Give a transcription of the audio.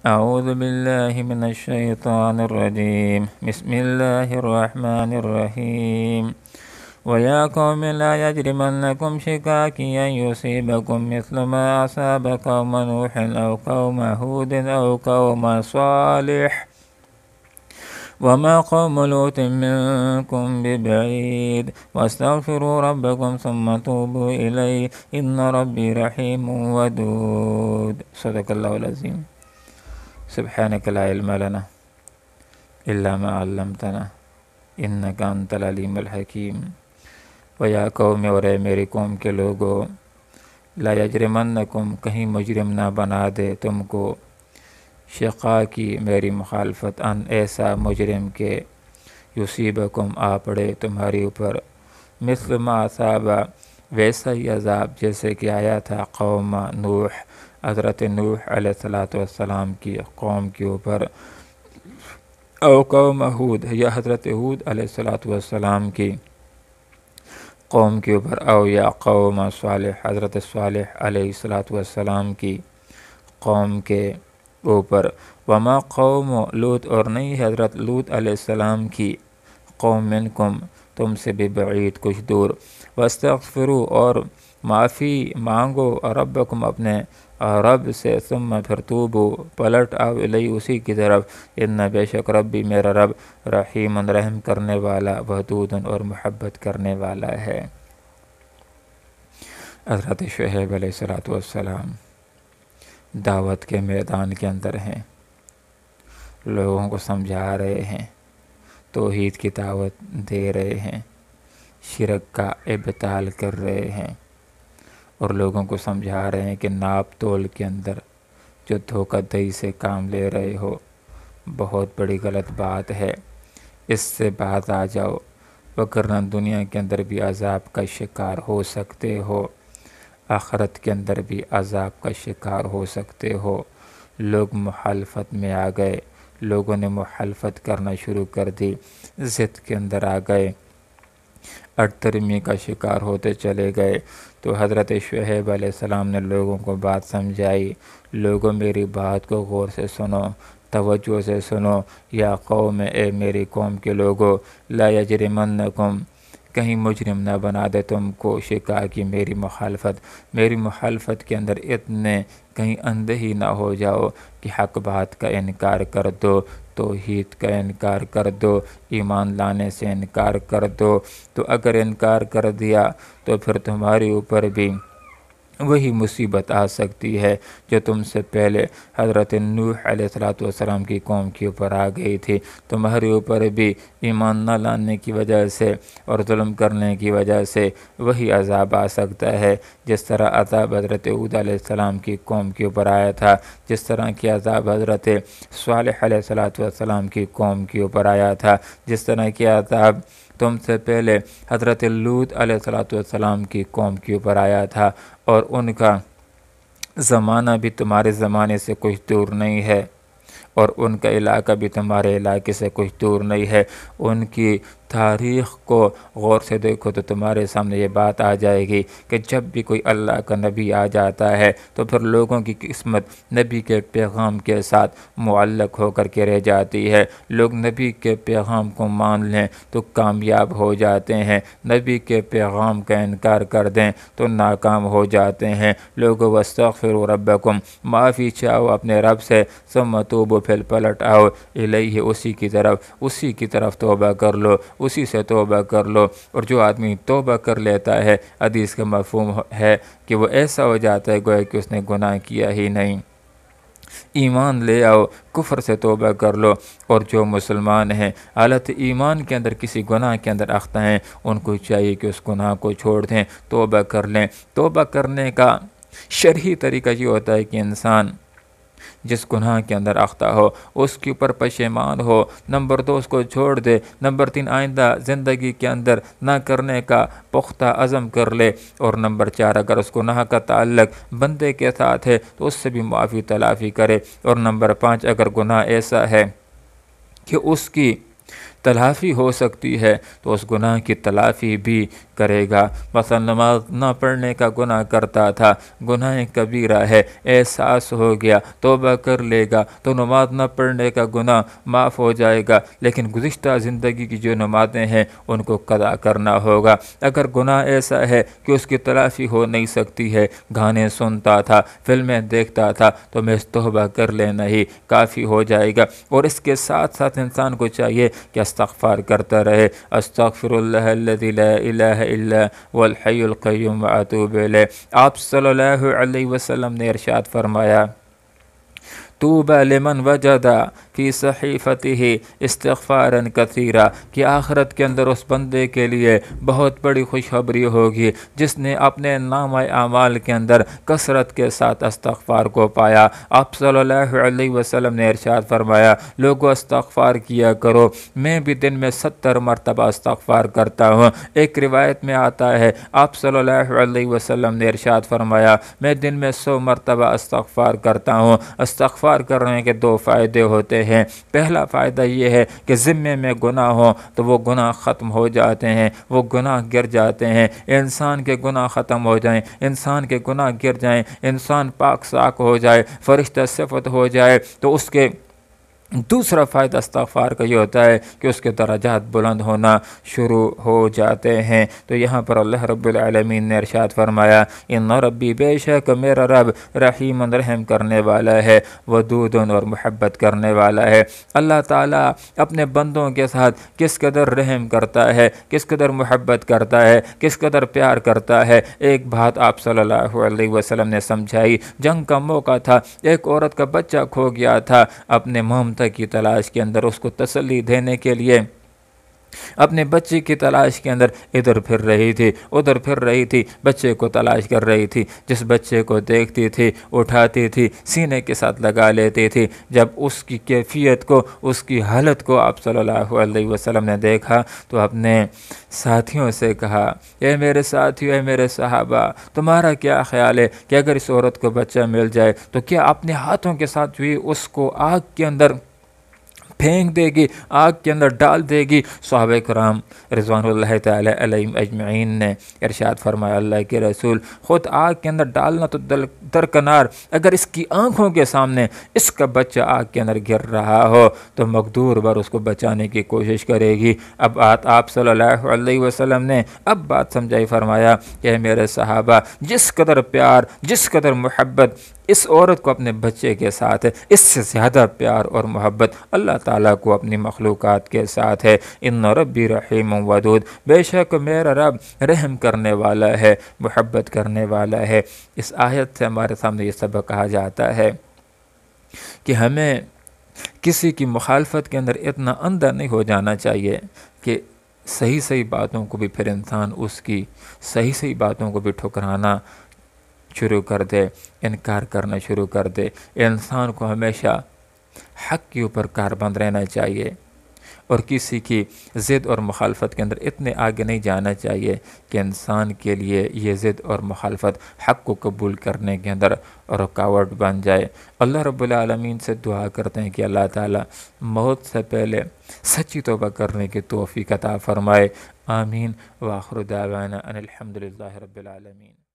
أعوذ بالله من الشيطان الرجيم. بسم الله الرحمن الرحيم. ويا قوم لا يجرمنكم شقاقي أن يصيبكم مثل ما أصاب قوم نوح أو قوم هود أو قوم صالح وما قوم لوط منكم ببعيد واستغفروا ربكم ثم توبوا إليه إن ربي رحيم ودود. صدق الله العظيم. سبحانك لا علم لنا إلا ما علمتنا إنك أنت العليم الحكيم. ویا قوم، اور اے میری قوم کے لوگو، لا یجرمنکم، کہیں مجرم نہ بنا دے تم کو، شقا کی میری مخالفت، ان ایسا مجرم کے یصیبکم آ پڑے تمہاری اوپر، مثل ما اصابہ ویسا ہی عذاب جیسے کہ آیا تھا قوم نوح، حضرت نوح علیہ السلام کی قوم کے اوپر، او قوم ہود، یا حضرت ہود علیہ السلام کی قوم کے اوپر، او یا قوم صالح، حضرت صالح علیہ السلام کی قوم کے اوپر، وما قوم لوط، اور نہیں حضرت لوط علیہ السلام کی قوم منکم، تم سے بھی بعید، کچھ دور، واستغفروا، اور معافی مانگو، ربکم، اپنے رب سے، ثم پھر توبو، پلٹ آؤ، الیہ، اسی کی طرف، ان بے شک ربی، میرا رب، رحیم، رحم کرنے والا، ودود، اور محبت کرنے والا ہے۔ حضرت شعیب علیہ السلام دعوت کے میدان کے اندر ہیں، لوگوں کو سمجھا رہے ہیں، توحید کی دعوت دے رہے ہیں، شرک کا ابطال کر رہے ہیں، اور لوگوں کو سمجھا رہے ہیں کہ ناپ تول کے اندر جو دھوکہ دہی سے کام لے رہے ہو بہت بڑی غلط بات ہے، اس سے باز آ جاؤ، وگرنہ دنیا کے اندر بھی عذاب کا شکار ہو سکتے ہو، آخرت کے اندر بھی عذاب کا شکار ہو سکتے ہو۔ لوگ مخالفت میں آ گئے، لوگوں نے مخالفت کرنا شروع کر دی، ضد کے اندر آ گئے، اٹترمی کا شکار ہوتے چلے گئے۔ تو حضرت شعیب علیہ السلام نے لوگوں کو بات سمجھائی، لوگوں میری بات کو غور سے سنو، توجہ سے سنو، یا قوم، اے میری قوم کے لوگوں، لا یجرمنکم، کہیں مجرم نہ بنا دے تم کو، شکا کی میری مخالفت کے اندر اتنے کہیں اندھے ہی نہ ہو جاؤ کہ حق بات کا انکار کر دو، توحید کا انکار کر دو، ایمان لانے سے انکار کر دو۔ تو اگر انکار کر دیا تو پھر تمہارے اوپر بھی وہی مصیبت آ سکتی ہے جو تم سے پہلے حضرت نوح علیہ السلام کی قوم کے اوپر آ گئی تھی، تمہارے اوپر بھی ایمان نہ لانے کی وجہ سے اور ظلم کرنے کی وجہ سے وہی عذاب آ سکتا ہے، جس طرح عذاب حضرت ہود علیہ السلام کی قوم کے اوپر آیا تھا، جس طرح کی عذاب حضرت صالح علیہ السلام کی قوم کے اوپر آیا تھا، جس طرح کی عذاب تم سے پہلے حضرت لوط علیہ السلام کی قوم کے اوپر آیا تھا، اور ان کا زمانہ بھی تمہارے زمانے سے کچھ دور نہیں ہے، اور ان کا علاقہ بھی تمہارے علاقے سے کچھ دور نہیں ہے۔ ان کی تاریخ کو غور سے دیکھو تو تمہارے سامنے یہ بات آ جائے گی کہ جب بھی کوئی اللہ کا نبی آ جاتا ہے تو پھر لوگوں کی قسمت نبی کے پیغام کے ساتھ معلق ہو کر کے رہ جاتی ہے، لوگ نبی کے پیغام کو مان لیں تو کامیاب ہو جاتے ہیں، نبی کے پیغام کا انکار کر دیں تو ناکام ہو جاتے ہیں۔ لوگوں، واستغفروا ربکم، معافی چاہو اپنے رب سے، ثم توبوا، پھر پلٹ آؤ، الیہ، اسی کی طرف توبہ کر لو، اسی سے توبہ کر لو۔ اور جو آدمی توبہ کر لیتا ہے، حدیث کا مفہوم ہے کہ وہ ایسا ہو جاتا ہے گویا کہ اس نے گناہ کیا ہی نہیں۔ ایمان لے آؤ، کفر سے توبہ کر لو، اور جو مسلمان ہیں حالت ایمان کے اندر کسی گناہ کے اندر اختہ ہیں، ان کو چاہیے کہ اس گناہ کو چھوڑ دیں، توبہ کر لیں۔ توبہ کرنے کا شرعی طریقہ یہ ہوتا ہے کہ انسان جس گناہ کے اندر اختہ ہو اس کے اوپر پشیمان ہو، نمبر 2 اس کو چھوڑ دے، نمبر 3 آئندہ زندگی کے اندر نہ کرنے کا پختہ عزم کر لے، اور نمبر 4 اگر اس گناہ کا تعلق بندے کے ساتھ ہے تو اس سے بھی معافی تلافی کرے، اور نمبر 5 اگر گناہ ایسا ہے کہ اس کی تلافی ہو سکتی ہے تو اس گناہ کی تلافی بھی کرے گا۔ مثلا نماز نہ پڑھنے کا گناہ کرتا تھا، گناہ کبیرہ ہے، احساس ہو گیا، توبہ کر لے گا تو نماز نہ پڑھنے کا گناہ معاف ہو جائے گا، لیکن گزشتہ زندگی کی جو نمازیں ہیں ان کو قضا کرنا ہوگا۔ اگر گناہ ایسا ہے کہ اس کی تلافی ہو نہیں سکتی ہے، گانے سنتا تھا، فلمیں دیکھتا تھا، تو میں توبہ کر لینا ہی کافی ہو جائے گا۔ اور اس کے ساتھ ساتھ انسان کو چاہیے کہ استغفار کرتا رہے، استغفر اللہ الذی لا الہ الا هو الحی القیوم واتوب الیہ۔ آپ صلی اللہ علیہ وسلم نے ارشاد فرمایا، طوبی لمن وجد فی صحیفته استغفارا کثیرا، کہ آخرت کے اندر اس بندے کے لیے بہت بڑی خوشخبری ہوگی جس نے اپنے نامہ اعمال کے اندر کثرت کے ساتھ استغفار کو پایا۔ آپ صلی اللہ علیہ وسلم نے ارشاد فرمایا، لوگوں استغفار کیا کرو، میں بھی دن میں 70 مرتبہ استغفار کرتا ہوں۔ ایک روایت میں آتا ہے آپ صلی اللہ علیہ وسلم نے ارشاد فرمایا، میں دن میں 100 مرتبہ استغفار کرتا ہوں۔ استغفار کرنے کے 2 فائدے ہوتے ہیں۔ پہلا فائدہ یہ ہے کہ ذمے میں گناہ ہو تو وہ گناہ ختم ہو جاتے ہیں، وہ گناہ گر جاتے ہیں۔ انسان کے گناہ ختم ہو جائیں، انسان کے گناہ گر جائیں، انسان پاک صاف ہو جائے، فرشتہ صفت ہو جائے، تو اس کے دوسرا فائدہ استغفار کا یہ ہوتا ہے کہ اس کے درجات بلند ہونا شروع ہو جاتے ہیں۔ تو یہاں پر اللہ رب العالمین نے ارشاد فرمایا، ان ربی، بے شک میرا رب رحیم رحم کرنے والا ہے، ودود اور محبت کرنے والا ہے۔ اللہ تعالیٰ اپنے بندوں کے ساتھ کس قدر رحم کرتا ہے، کس قدر محبت کرتا ہے، کس قدر پیار کرتا ہے، ایک بات آپ صلی اللہ علیہ وسلم نے سمجھائی۔ جنگ کا موقع تھا، ایک عورت کا بچہ کھو گیا تھا، اپنے ممتا کی تلاش کے اندر اس کو تسلی دینے کے لیے اپنے بچے کی تلاش کے اندر ادھر پھر رہی تھی، ادھر پھر رہی تھی، بچے کو تلاش کر رہی تھی۔ جس بچے کو دیکھتی تھی اٹھاتی تھی، سینے کے ساتھ لگا لیتی تھی۔ جب اس کی کیفیت کو، اس کی حالت کو آپ صلی اللہ علیہ وسلم نے دیکھا تو اپنے ساتھیوں سے کہا، اے میرے ساتھیوں، اے میرے صحابہ، تمہارا کیا خیال ہے کہ اگر اس عورت کو بچہ مل جائے تو کیا اپنے ہاتھوں کے ساتھ بھی اس کو آگ کے اندر پھینک دے گی، آگ کے اندر ڈال دے گی؟ صحابہ کرام رضوان اللہ تعالی علیہم اجمعین نے ارشاد فرمایا، اللہ کے رسول، خود آگ کے اندر ڈالنا تو درکنار، اگر اس کی آنکھوں کے سامنے اس کا بچہ آگ کے اندر گر رہا ہو تو مقدور بر اس کو بچانے کی کوشش کرے گی۔ اب آپ صلی اللہ علیہ وسلم نے اب بات سمجھائی، فرمایا کہ میرے صحابہ، جس قدر پیار، جس قدر محبت اس عورت کو اپنے بچے کے ساتھ ہے، اس سے زیادہ پیار اور محبت اللہ تعالیٰ کو اپنی مخلوقات کے ساتھ ہے۔ ان ربی رحیم ودود، بے شک میرا رب رحم کرنے والا ہے، محبت کرنے والا ہے۔ اس آیت سے ہمارے سامنے یہ سبق کہا جاتا ہے کہ ہمیں کسی کی مخالفت کے اندر اتنا اندھا نہیں ہو جانا چاہیے کہ صحیح باتوں کو بھی پھر انسان اس کی صحیح باتوں کو بھی ٹھکرانا شروع کر دے، انکار کرنا شروع کر دے۔ انسان کو ہمیشہ حق کے اوپر کاربند رہنا چاہیے اور کسی کی ضد اور مخالفت کے اندر اتنے آگے نہیں جانا چاہیے کہ انسان کے لیے یہ ضد اور مخالفت حق کو قبول کرنے کے اندر رکاوٹ بن جائے۔ اللہ رب العالمین سے دعا کرتے ہیں کہ اللہ تعالیٰ موت سے پہلے سچی توبہ کرنے کی توفیق عطا فرمائے۔ آمین۔ وآخر دعوانا ان الحمدللہ رب العالمین۔